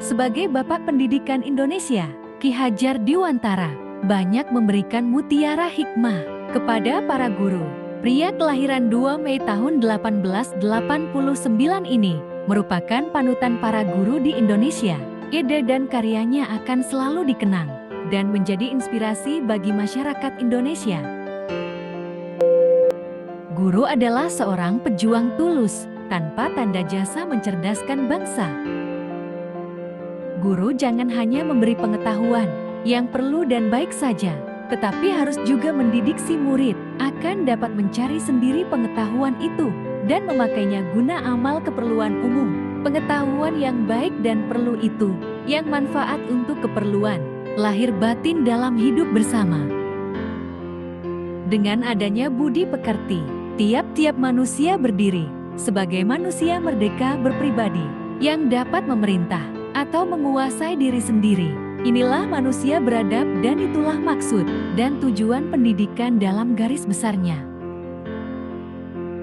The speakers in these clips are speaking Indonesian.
Sebagai Bapak Pendidikan Indonesia, Ki Hajar Dewantara banyak memberikan mutiara hikmah kepada para guru. Pria kelahiran 2 Mei tahun 1889 ini merupakan panutan para guru di Indonesia. Ide dan karyanya akan selalu dikenang dan menjadi inspirasi bagi masyarakat Indonesia. Guru adalah seorang pejuang tulus, tanpa tanda jasa mencerdaskan bangsa. Guru jangan hanya memberi pengetahuan yang perlu dan baik saja, tetapi harus juga mendidik si murid akan dapat mencari sendiri pengetahuan itu dan memakainya guna amal keperluan umum. Pengetahuan yang baik dan perlu itu yang manfaat untuk keperluan lahir batin dalam hidup bersama. Dengan adanya budi pekerti, tiap-tiap manusia berdiri sebagai manusia merdeka berpribadi yang dapat memerintah atau menguasai diri sendiri. Inilah manusia beradab dan itulah maksud dan tujuan pendidikan dalam garis besarnya.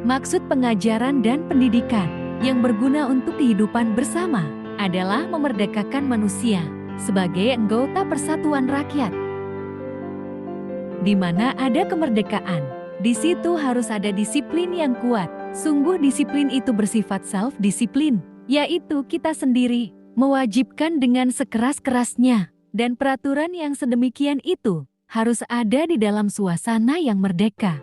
Maksud pengajaran dan pendidikan yang berguna untuk kehidupan bersama adalah memerdekakan manusia sebagai anggota persatuan rakyat. Di mana ada kemerdekaan, di situ harus ada disiplin yang kuat. Sungguh disiplin itu bersifat self-disiplin, yaitu kita sendiri mewajibkan dengan sekeras-kerasnya, dan peraturan yang sedemikian itu harus ada di dalam suasana yang merdeka.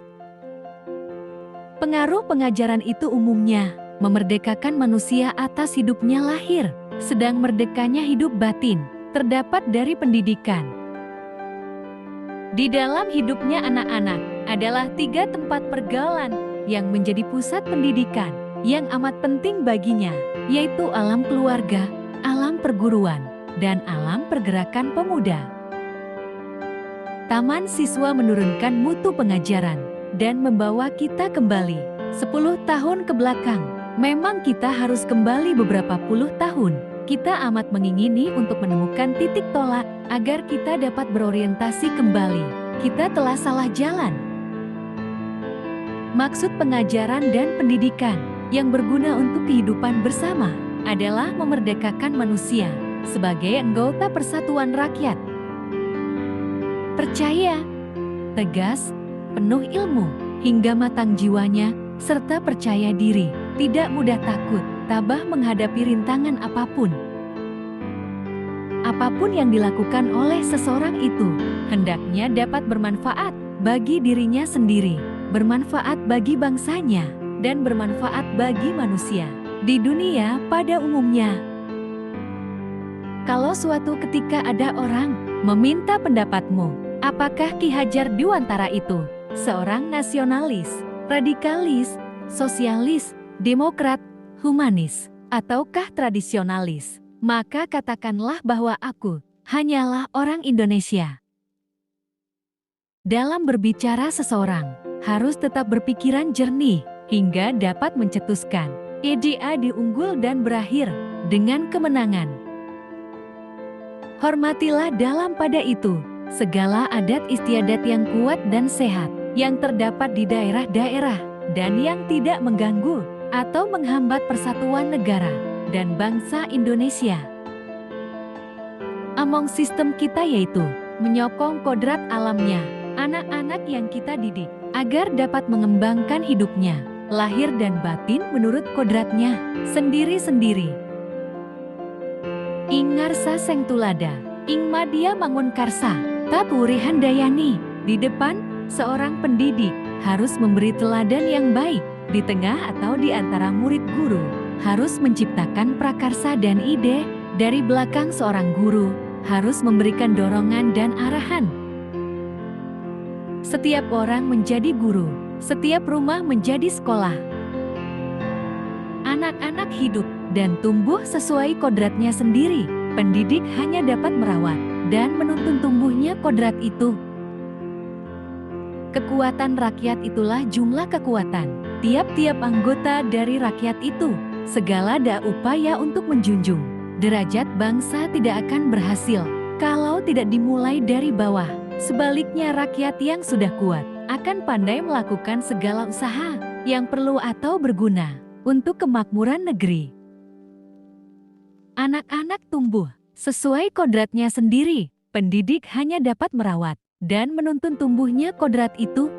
Pengaruh pengajaran itu umumnya memerdekakan manusia atas hidupnya lahir, sedang merdekanya hidup batin terdapat dari pendidikan. Di dalam hidupnya anak-anak adalah 3 tempat pergaulan yang menjadi pusat pendidikan yang amat penting baginya, yaitu alam keluarga, alam perguruan, dan alam pergerakan pemuda. Taman siswa menurunkan mutu pengajaran dan membawa kita kembali 10 tahun ke belakang. Memang kita harus kembali beberapa puluh tahun. Kita amat mengingini untuk menemukan titik tolak agar kita dapat berorientasi kembali. Kita telah salah jalan. Maksud pengajaran dan pendidikan yang berguna untuk kehidupan bersama adalah memerdekakan manusia sebagai anggota persatuan rakyat. Percaya, tegas, penuh ilmu, hingga matang jiwanya, serta percaya diri, tidak mudah takut, tabah menghadapi rintangan apapun. Apapun yang dilakukan oleh seseorang itu, hendaknya dapat bermanfaat bagi dirinya sendiri, bermanfaat bagi bangsanya, dan bermanfaat bagi manusia di dunia pada umumnya. Kalau suatu ketika ada orang meminta pendapatmu, apakah Ki Hajar Dewantara itu seorang nasionalis, radikalis, sosialis, demokrat, humanis, ataukah tradisionalis? Maka katakanlah bahwa aku hanyalah orang Indonesia. Dalam berbicara seseorang harus tetap berpikiran jernih hingga dapat mencetuskan ide diunggul dan berakhir dengan kemenangan. Hormatilah dalam pada itu segala adat istiadat yang kuat dan sehat yang terdapat di daerah-daerah dan yang tidak mengganggu atau menghambat persatuan negara dan bangsa Indonesia. Among sistem kita yaitu menyokong kodrat alamnya, anak-anak yang kita didik agar dapat mengembangkan hidupnya, lahir dan batin menurut kodratnya sendiri-sendiri. Ing ngarsa seng tulada, ing madya mangun karsa, taturi handayani. Di depan, seorang pendidik harus memberi teladan yang baik, di tengah atau di antara murid guru harus menciptakan prakarsa dan ide, dari belakang seorang guru harus memberikan dorongan dan arahan. Setiap orang menjadi guru, setiap rumah menjadi sekolah. Anak-anak hidup dan tumbuh sesuai kodratnya sendiri. Pendidik hanya dapat merawat dan menuntun tumbuhnya kodrat itu. Kekuatan rakyat itulah jumlah kekuatan tiap-tiap anggota dari rakyat itu. Segala daya upaya untuk menjunjung derajat bangsa tidak akan berhasil kalau tidak dimulai dari bawah. Sebaliknya rakyat yang sudah kuat akan pandai melakukan segala usaha yang perlu atau berguna untuk kemakmuran negeri. Anak-anak tumbuh sesuai kodratnya sendiri. Pendidik hanya dapat merawat dan menuntun tumbuhnya kodrat itu